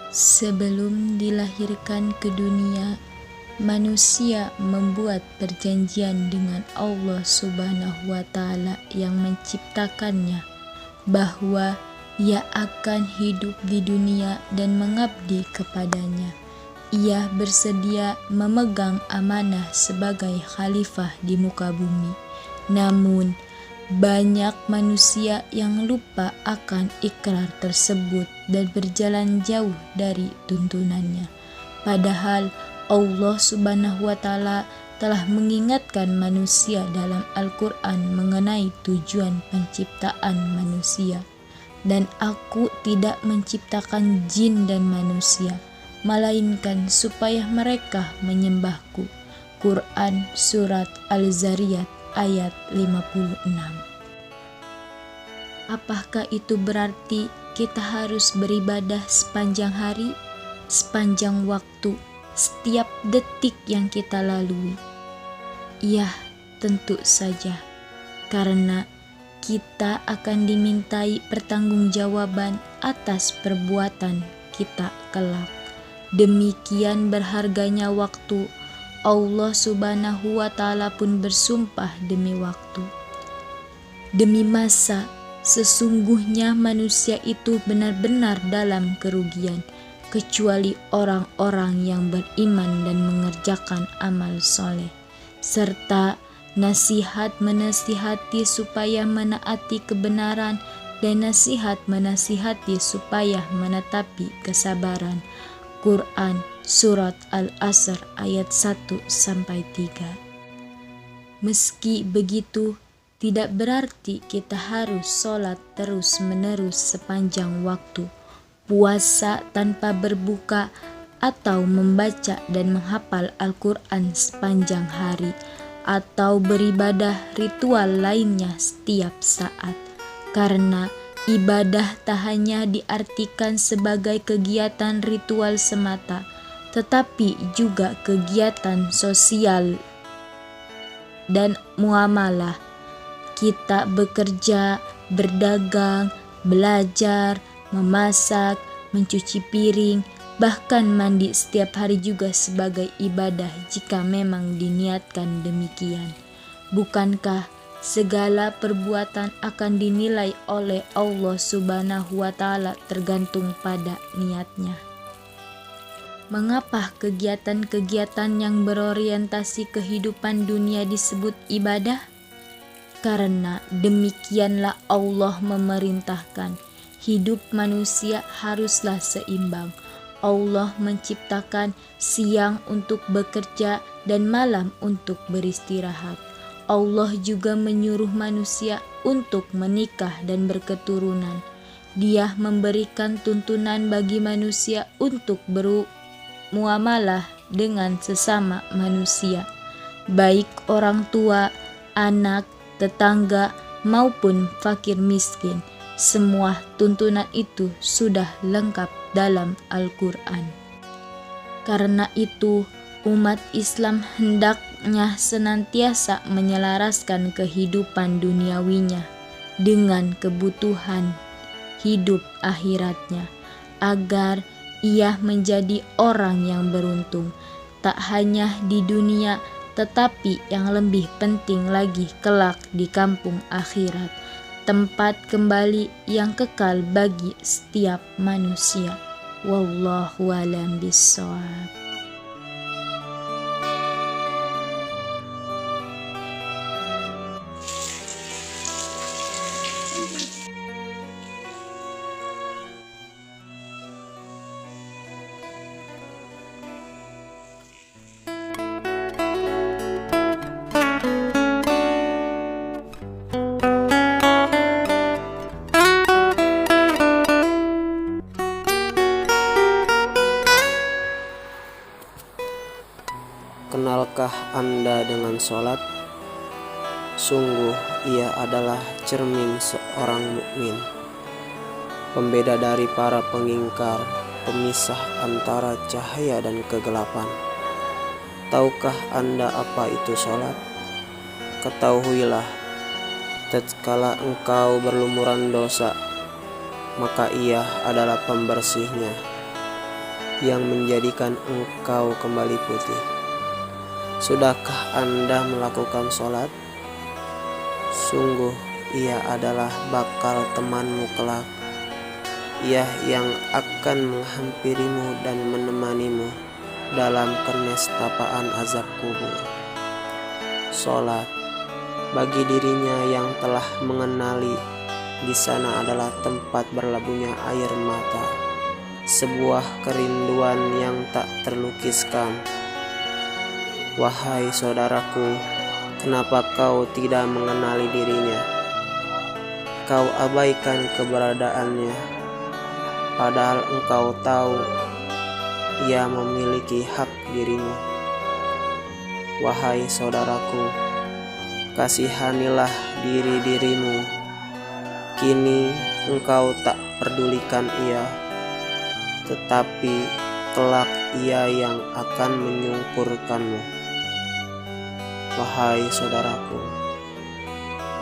Sebelum dilahirkan ke dunia, manusia membuat perjanjian dengan Allah Subhanahu wa Ta'ala yang menciptakannya, bahwa ia akan hidup di dunia dan mengabdi kepadanya. Ia bersedia memegang amanah sebagai khalifah di muka bumi. Namun, banyak manusia yang lupa akan ikrar tersebut dan berjalan jauh dari tuntunannya. Padahal Allah Subhanahu wa Ta'ala telah mengingatkan manusia dalam Al-Quran mengenai tujuan penciptaan manusia. Dan aku tidak menciptakan jin dan manusia, melainkan supaya mereka menyembahku. Quran Surat Al-Zariyat ayat 56. Apakah itu berarti kita harus beribadah sepanjang hari, sepanjang waktu, setiap detik yang kita lalui? Ya, tentu saja, karena kita akan dimintai pertanggungjawaban atas perbuatan kita kelak. Demikian berharganya waktu, Allah Subhanahu wa Ta'ala pun bersumpah demi waktu, demi masa. Sesungguhnya manusia itu benar-benar dalam kerugian, kecuali orang-orang yang beriman dan mengerjakan amal soleh, serta nasihat menasihati supaya menaati kebenaran, dan nasihat menasihati supaya menetapi kesabaran. Quran Surat Al-Asr ayat 1-3. Meski begitu, tidak berarti kita harus sholat terus-menerus sepanjang waktu, puasa tanpa berbuka, atau membaca dan menghafal Al-Quran sepanjang hari, atau beribadah ritual lainnya setiap saat. Karena ibadah tak hanya diartikan sebagai kegiatan ritual semata, tetapi juga kegiatan sosial dan muamalah. Kita bekerja, berdagang, belajar, memasak, mencuci piring, bahkan mandi setiap hari juga sebagai ibadah jika memang diniatkan demikian. Bukankah segala perbuatan akan dinilai oleh Allah Subhanahu wa Ta'ala tergantung pada niatnya? Mengapa kegiatan-kegiatan yang berorientasi kehidupan dunia disebut ibadah? Karena demikianlah Allah memerintahkan. Hidup manusia haruslah seimbang. Allah menciptakan siang untuk bekerja dan malam untuk beristirahat. Allah juga menyuruh manusia untuk menikah dan berketurunan. Dia memberikan tuntunan bagi manusia untuk bermuamalah dengan sesama manusia, baik orang tua, anak, tetangga, maupun fakir miskin. Semua tuntunan itu sudah lengkap dalam Al-Quran. Karena itu, umat Islam hendaknya senantiasa menyelaraskan kehidupan duniawinya dengan kebutuhan hidup akhiratnya, agar ia menjadi orang yang beruntung, tak hanya di dunia, tetapi yang lebih penting lagi kelak di kampung akhirat, tempat kembali yang kekal bagi setiap manusia. Wallahu a'lam bishawab. Kenalkah Anda dengan sholat? Sungguh ia adalah cermin seorang mukmin, pembeda dari para pengingkar, pemisah antara cahaya dan kegelapan. Tahukah Anda apa itu sholat? Ketahuilah, tatkala engkau berlumuran dosa, maka ia adalah pembersihnya. yang menjadikan engkau kembali putih. Sudahkah Anda melakukan sholat? Sungguh ia adalah bakal temanmu kelak. Ia yang akan menghampirimu dan menemanimu dalam kenestapaan azab kubur. Sholat bagi dirinya yang telah mengenali di sana adalah tempat berlabuhnya air mata, sebuah kerinduan yang tak terlukiskan. Wahai saudaraku, kenapa kau tidak mengenali dirinya? Kau abaikan keberadaannya, padahal engkau tahu ia memiliki hak dirimu. Wahai saudaraku, kasihanilah dirimu. Kini engkau tak pedulikan ia, tetapi kelak ia yang akan menyungkurkanmu. Wahai saudaraku,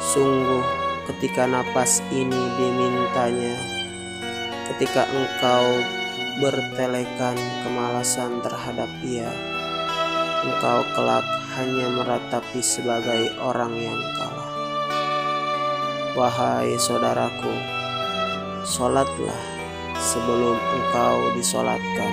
sungguh ketika napas ini dimintanya, ketika engkau bertelekan kemalasan terhadap ia, engkau kelak hanya meratapi sebagai orang yang kalah. Wahai saudaraku, sholatlah sebelum engkau disolatkan.